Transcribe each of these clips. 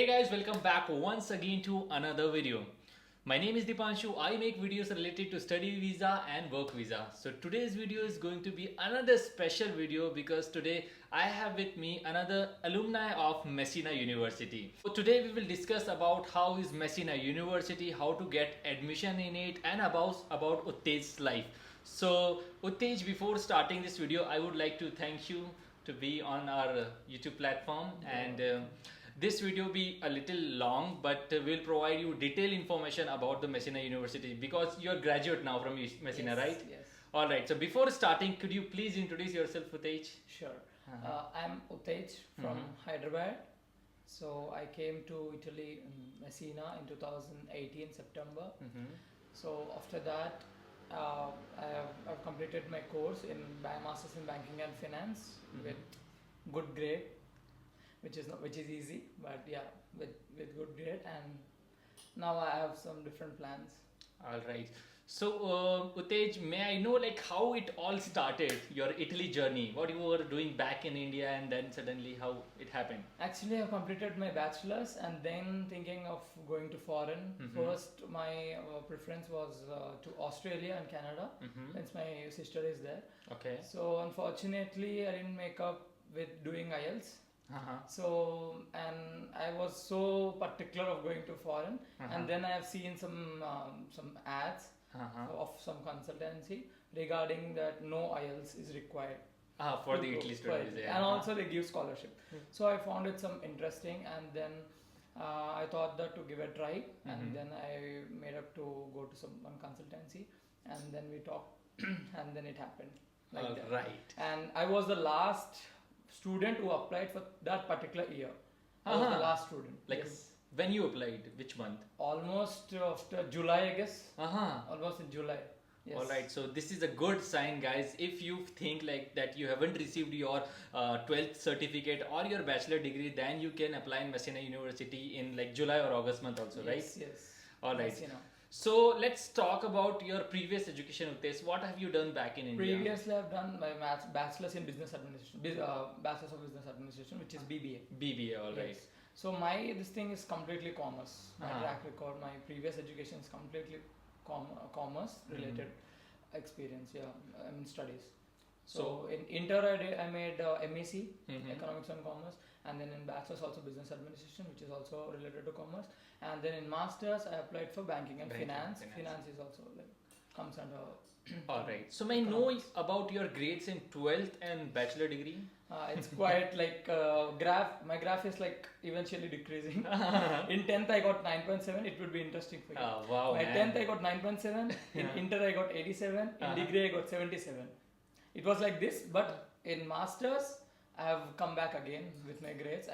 Hey guys, welcome back once again to another video. My name is Dipanshu. I make videos related to study visa and work visa. So today's video is going to be another special video because today I have with me another alumni of Messina University. So today we will discuss about how is Messina University, how to get admission in it, and about Uttej's life. So Uttej, before starting this video, I would like to thank you to be on our YouTube platform and this video be a little long, but we'll provide you detailed information about the Messina University because you're a graduate now from Messina, Yes, right? yes. All right. So before starting, could you please introduce yourself, Utej? Sure. Uh-huh. I'm Utej from Mhm. Hyderabad. So I came to Italy in Messina in 2018 September. Mm-hmm. So after that, I've completed my course in Masters in Banking and Finance with good grade, which is easy, but yeah, with good grade, and now I have some different plans. All right. So, Utej, may I know like how it all started, your Italy journey? What you were doing back in India, and then suddenly how it happened? Actually, I completed my bachelor's and then thinking of going to foreign. Mhm. First, my preference was to Australia and Canada, Mm-hmm. since my sister is there. Okay. So unfortunately, I didn't make up with doing IELTS. Uh-huh. So and I was so particular of going to foreign, Uh-huh. and then I have seen some ads Uh-huh. of some consultancy regarding that no IELTS is required For to the go Italy for studies, Italy. yeah. And also they give scholarship. So I found it some interesting, and then I thought that to give a try, Mhm. and then I made up to go to one consultancy, and then we talked, and then it happened like All that. right. And I was the last student who applied for that particular year. I was Uh-huh. the last student. Like Yes. when you applied, which month? Almost after July, I guess. Uh-huh. Almost in July. Yes. All right, so this is a good sign, guys. If you think like that you haven't received your 12th certificate or your bachelor degree, then you can apply in Messina University in like July or August month also, right? Yes. Yes. All right. Yes, you know. So let's talk about your previous education, Utesh. What have you done back in India? Previously, I've done my bachelor's in business administration, bachelor's of business administration, which is BBA. BBA, all right. Yes. So this thing is completely commerce. My Uh-huh. track record, my previous education is completely commerce related experience. Yeah, I mean studies. So in inter I made MEC, Mhm. economics and commerce, and then in bachelor's also business administration, which is also related to commerce, and then in masters I applied for banking and Banking, finance. finance. Finance is also like comes under. All right. So may I know about your grades in 12th and bachelor degree? It's quite like graph. My graph is like eventually decreasing. In 10th, I got 9.7. It would be interesting for you. Oh, wow, My man. 10th, I got 9.7. In Yeah. inter, I got 87. In Uh-huh. degree, I got 77. It was like this, but in masters, I have come back again with my grades.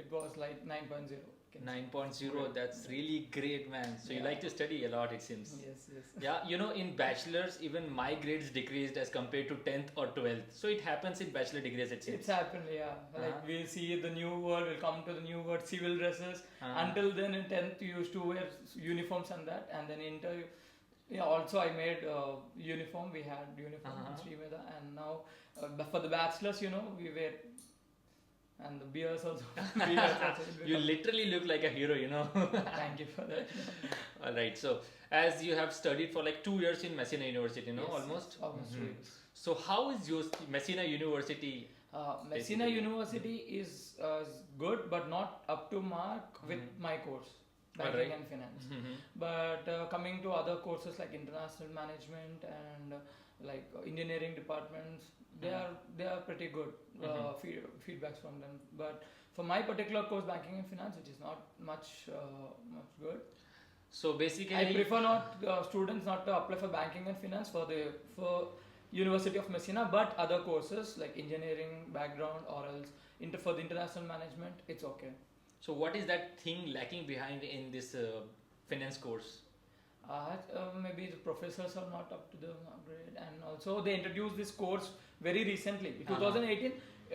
It was like 9.0. 9.0, that's really great, man. So you Yeah. like to study a lot, it seems. Yes, yes. Yeah, you know, in bachelor's, even my grades decreased as compared to 10th or 12th. So it happens in bachelor degrees, it seems. It's happened, yeah. Like Uh-huh. we'll see the new world, we'll come to the new word, civil dresses. Uh-huh. Until then, in 10th, you used to wear uniforms and that. And then inter, yeah, also I made uniform. We had uniform in Uh-huh. Srimeda. And now for the bachelors, you know, we wear. And the beers also. Beers also it You become- literally look like a hero, you know. Thank you for that. All right. So as you have studied for like 2 years in Messina University, you know, Yes, almost. yes, almost 2 Mhm. years. So how is your Messina University? Messina Basically. University is good, but not up to mark with Mhm. my course, Alright. banking and finance. Mhm. But coming to other courses like international management and engineering departments, they are pretty good. Feedbacks from them. But for my particular course, banking and finance, which is not much good. So basically, I prefer not students not to apply for banking and finance for University of Messina, but other courses like engineering background or else for the international management, it's okay. So what is that thing lacking behind in this finance course? Maybe the professors are not up to the grade, and also they introduced this course very recently. In 2018,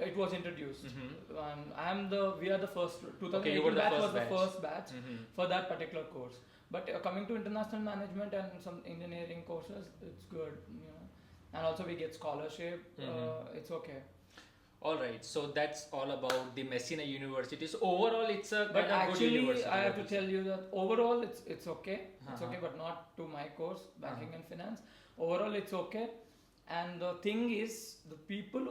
it was introduced. Mhm. And we are the first. 2018 Okay, you were the batch first was the batch. first batch Mhm. for that particular course. But coming to international management and some engineering courses, it's good, you know. And also we get scholarship. Mhm. It's okay. All right, so that's all about the Messina University. So overall, it's a But kind of good actually, university. I have what to you say. tell you that overall it's okay. It's okay, Uh-huh. but not to my course, banking Uh-huh. and finance. Overall, it's okay. And the thing is, the people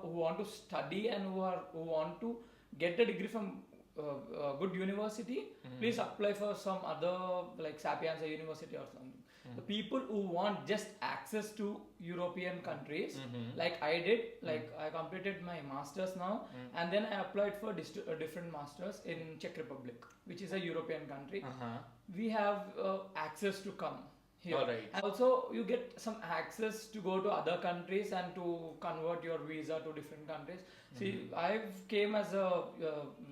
who want to study and who want to get a degree from good university, Mhm. please apply for some other like Sapienza University or something. The Mhm. people who want just access to European countries, Mhm. like I did, like I completed my masters now, Mm. and then I applied for different masters in Czech Republic, which is a European country. Uh-huh. We have access to come here. All right. And also, you get some access to go to other countries and to convert your visa to different countries. See, I came as a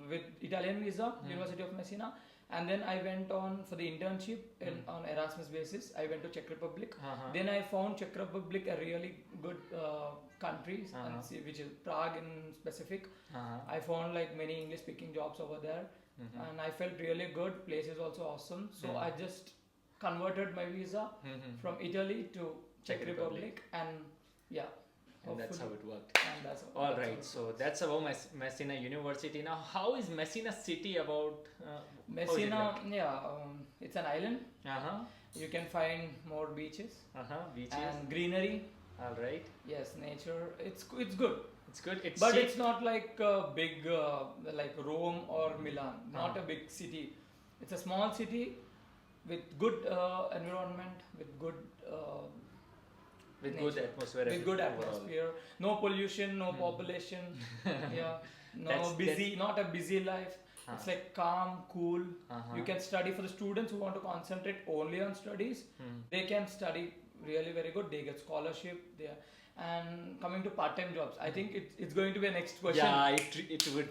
with Italian visa, University of Messina, and then I went on for the internship on Erasmus basis. I went to Czech Republic. Uh-huh. Then I found Czech Republic a really good country, Uh-huh. and which is Prague in specific. Uh-huh. I found like many English speaking jobs over there, and I felt really good. Place is also awesome. So I just converted my visa Mhm. from Italy to Czech Czech Republic, Republic. and yeah, And that's how hopefully- it worked. and that's how- All that's how right, it so works. that's about Messina University. Now, how is Messina city about? Messina, yeah, it's an island. Uh huh. You can find more beaches Uh huh. Beaches. and greenery. All right. Yes, nature. It's good. It's good. It's But cheap. it's not like a big like Rome or Milan. Not a big city. It's a small city with good environment, with good with nature. good atmosphere. with good overall. atmosphere. No pollution, no population. Yeah, no That's- busy. Not a busy life. It's like calm, cool. Uh-huh. You can study. For the students who want to concentrate only on studies, they can study really very good. They get scholarship there. And coming to part-time jobs, I think it's going to be a next question. Yeah, it would.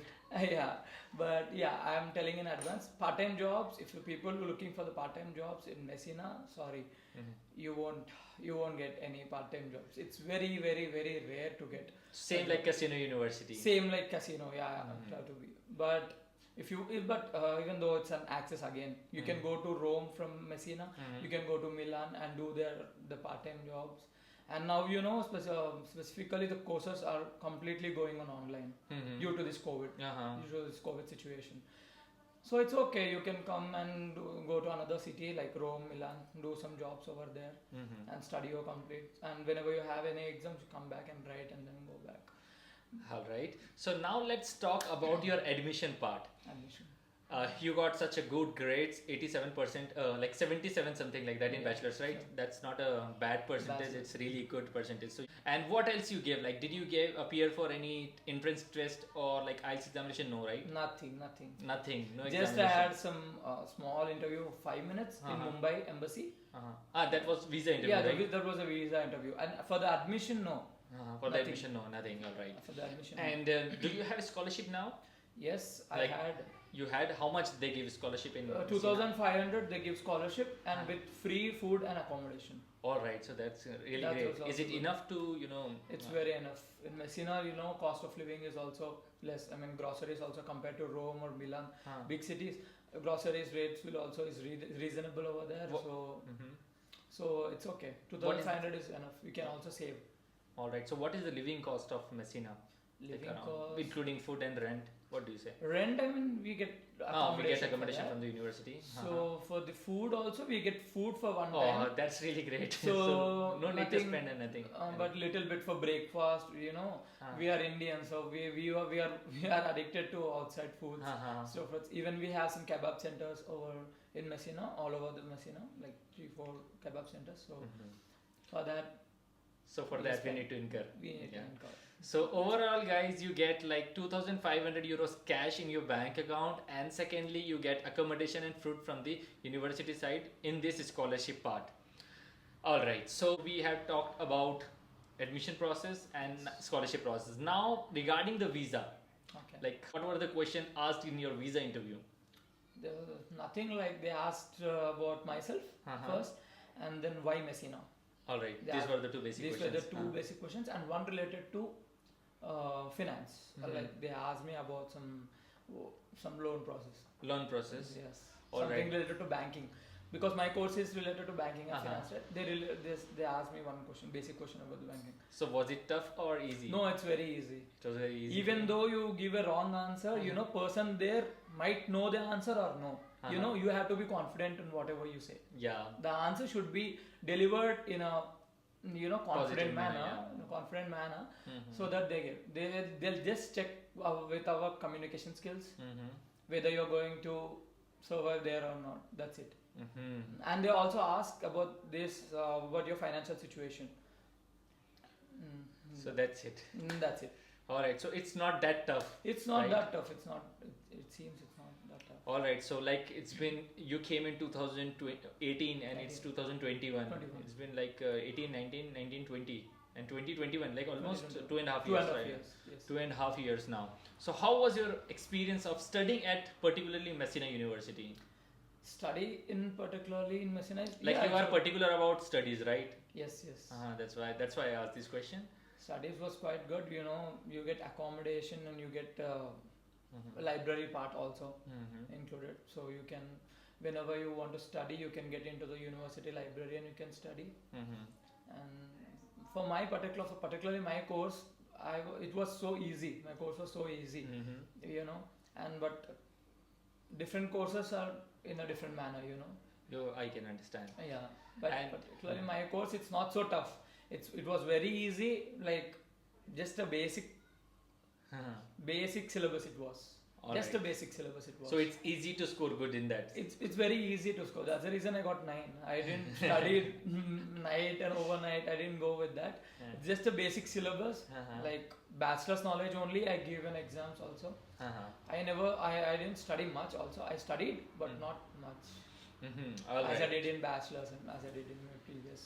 Yeah, but yeah, I'm telling in advance. Part-time jobs. If you people are looking for the part-time jobs in Messina, sorry, you won't get any part-time jobs. It's very very very rare to get. Same like Casino University. Same like casino, yeah, try to be. But even though it's an access again, you can go to Rome from Messina. You can go to Milan and do the part-time jobs. And now specifically the courses are completely going on online due to this COVID, Uh-huh. due to this COVID situation. So it's okay. You can come and go to another city like Rome, Milan, do some jobs over there, and study your complete. And whenever you have any exams, you come back and write and then go back. All right. So now let's talk about your admission part. Admission. You got such a good grades, 87%, like 77 something like that in Yeah, bachelor's, right? sure. That's not a bad percentage. That's- It's really good percentage. So, and what else you gave? Like, did you appear for any entrance test or like IELTS examination? No, right? Nothing. Nothing. No Just I examination. had some small interview of 5 minutes in Mumbai embassy. That was visa interview, Yeah, right? that was a visa interview. And for the admission, no. For the Nothing. admission, no, nothing. All right. For the admission, no. And do you have a scholarship now? Yes, like, I had You had how much they give scholarship in? 2,500. They give scholarship and with free food and accommodation. All right, so that's really That great. was Is also it good. enough to It's very enough. In Messina, cost of living is also less. I mean, groceries also compared to Rome or Milan, big cities, groceries rates will also is reasonable over there. So it's okay. 2,500 is enough. You can also save. All right. So what is the living cost of Messina? Living around, cost. including food and rent. What do you say? Rent, I mean, we get accommodation. We get for accommodation that. from the university. So for the food also, we get food for one Oh, time. that's really great. So, no need to nothing, spend anything. But little bit for breakfast. We are Indian, so we are addicted to outside foods. So even we have some kebab centers over in Messina, all over the Messina, like 3-4 kebab centers. So for that, So for we that we spend- need to incur. we need to Yeah. incur. So overall, guys, you get like 2,500 euros cash in your bank account, and secondly, you get accommodation and food from the university side in this scholarship part. All right. So we have talked about admission process and scholarship process. Now regarding the visa, Okay. like what were the questions asked in your visa interview? There was nothing like they asked about myself first, and then why Messina. All right. Yeah. These were the two basic These questions. were the two basic questions, and one related to finance. Like they asked me about some loan process. Loan process. Yes, All something right. related to banking. because my course is related to banking and Uh-huh. finance, right? They asked me one question, basic question about the banking. So was it tough or easy? No, it's very easy. It was very easy. Even though you give a wrong answer, you know, person there might know the answer or no. You know, you have to be confident in whatever you say. Yeah. The answer should be delivered in a, you know, Positive confident manner, manner, yeah. in a confident manner, Mhm. so that they'll just check with our communication skills Mhm. whether you're going to survive there or not. That's it. Mhm. And they also ask about this, about your financial situation. So that's it. That's it. All right. So it's not that tough. It's not Right. that tough. It's not. It seems it's not that tough. All right. So like it's been you came in 2018 and it's 2021. 21. It's been like 18, 19, 19, 20 and 2021 like almost 2021. 2.5 2.5 years, right? years. Yes. 2.5 years now. So how was your experience of studying at particularly Messina University? Study in particularly in Messina. Like you are particular about studies, right? Yes, yes. That's why I asked this question. Studies was quite good. You know, you get accommodation and you get Mhm. library part also Mhm. included. So you can, whenever you want to study, you can get into the university library and you can study. Mhm. And for my particularly my course, it was so easy. My course was so easy. Mhm. You know, and but different courses are in a different manner. You know. I can understand. Yeah, but And- particularly my course, it's not so tough. It was very easy, like just a basic syllabus. It was just a basic syllabus. It was. So it's easy to score good in that. It's very easy to score. That's the reason I got 9. I didn't study night and overnight. I didn't go with that. Yeah. It's just a basic syllabus, like bachelor's knowledge only. I given exams also. I didn't study much. Also, I studied, but not much. All As I right. did in bachelor's and as I did in my previous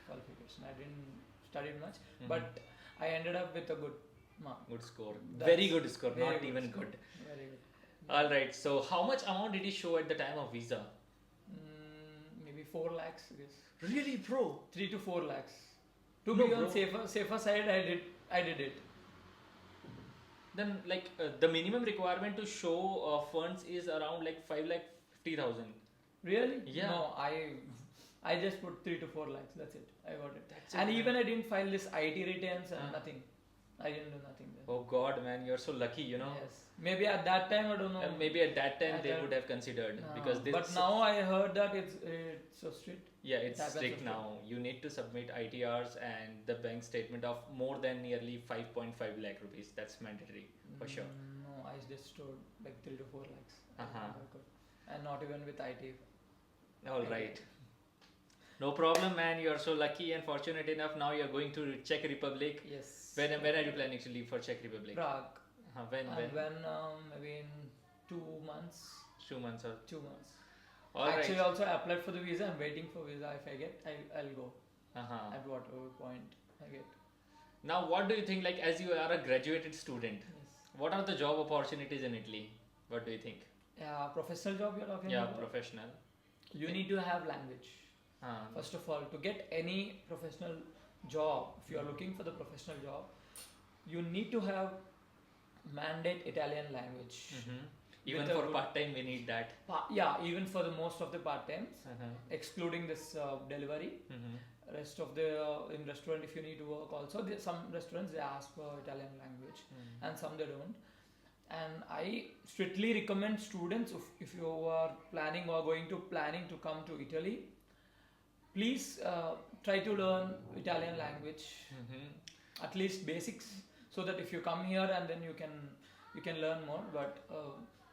qualification. I didn't study much, but I ended up with a good mark. Good score. That's Very good score. very Not good even score. good. Very good. All right. So how much amount did he show at the time of visa? Maybe 4 lakhs, I guess. Really, bro? 3 to 4 lakhs. To No, be on bro. safer side, I did it. Then like the minimum requirement to show funds is around like 5,50,000. Really? Yeah. No, I just put 3 to 4 lakhs. That's it. I got it. That's And it, even man. I didn't file this IT returns and nothing. I didn't do nothing there. Oh God, man, you're so lucky. You know. Yes. Maybe at that time I don't know. Maybe at that time At they that- would have considered No. because this. But now I heard that it's so strict. Yeah, it's That- that's strict so now. You need to submit ITRs and the bank statement of more than nearly 5.5 lakh rupees. That's mandatory for sure. No, I just stored like 3 to 4 lakhs. Uh-huh. And not even with IT. All right. No problem, man. You are so lucky and fortunate enough. Now you're going to Czech Republic. Yes. When are you planning to leave for Czech Republic? Prague. When? When maybe in 2 months. 2 months or 2 months. all right. Actually, also I applied for the visa. I'm waiting for visa. If I get, I'll go Uh-huh. at whatever point I get. Now, what do you think? Like, as you are a graduated student, Yes. what are the job opportunities in Italy? What do you think? Yeah, professional job you're talking Yeah, about. professional. You need to have language. First of all, to get any professional job, if you are looking for the professional job, you need to have mandate Italian language. Even With a for good- part time, we need that. Yeah, even for the most of the part times, Uh-huh. excluding this delivery. Rest of the in restaurant, if you need to work also, some restaurants they ask for Italian language, and some they don't. And I strictly recommend students if you are planning to come to Italy, please try to learn Italian language, at least basics, so that if you come here and then you can learn more. But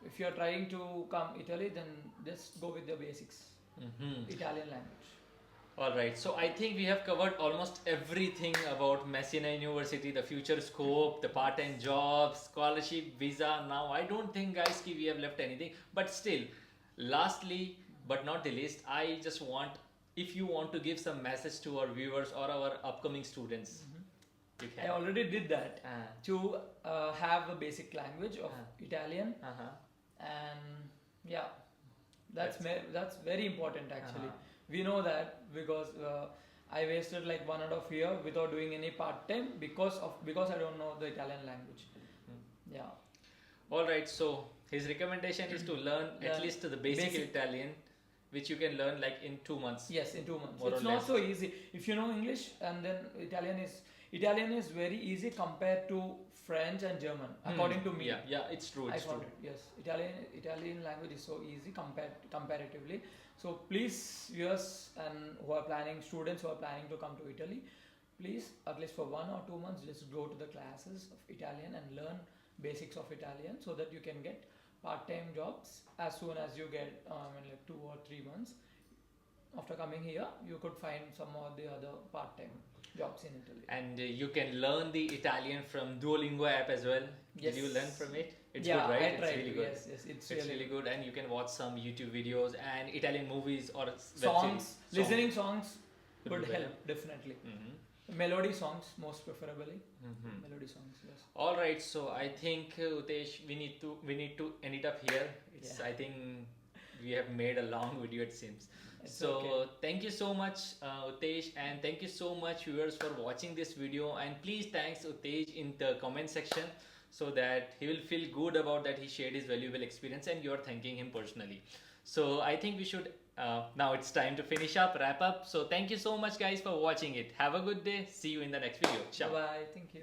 if you are trying to come Italy, then just go with the basics, Italian language. All right. So I think we have covered almost everything about Messina University, the future scope, the part-time jobs, scholarship, visa. Now I don't think, guys, we have left anything. But still, lastly but not the least, I just want, if you want to give some message to our viewers or our upcoming students, you I can. already did that to have a basic language of Italian, and yeah, that's very important actually. We know that because I wasted like 1.5 year without doing any part time because I don't know the Italian language. Yeah. All right. So his recommendation is to learn at Learn least the basic basic. Italian which you can learn like in 2 months. Yes, in 2 months. More or It's not less. so easy. If you know English, and then Italian is very easy compared to French and German, according to me. Yeah, it's true. I It's found true. it. Yes, Italian language is so easy comparatively. So please, viewers and students who are planning to come to Italy, please at least for 1 or 2 months just go to the classes of Italian and learn basics of Italian so that you can get part-time jobs as soon as you get in like 2 or 3 months. After coming here, you could find some of the other part-time jobs in Italy. And you can learn the Italian from Duolingo app as well. Yes. Did you learn from it? It's yeah, good, right? I It's tried really to. good. Yes, yes, it's It's really really good, and you can watch some YouTube videos and Italian movies or web songs. series. Listening songs Could would be better. help definitely. Mhm. Melody songs most preferably. Mhm. Melody songs, yes. All right, so I think Utesh, we need to end it up here. It's Yeah. I think we have made a long video, it seems. It's So okay. thank you so much, Utesh, and thank you so much viewers for watching this video. And please thanks Utesh in the comment section so that he will feel good about that he shared his valuable experience and you are thanking him personally. So I think we should now it's time to finish up, wrap up. So thank you so much guys for watching it. Have a good day. See you in the next video. Ciao. Bye. Thank you.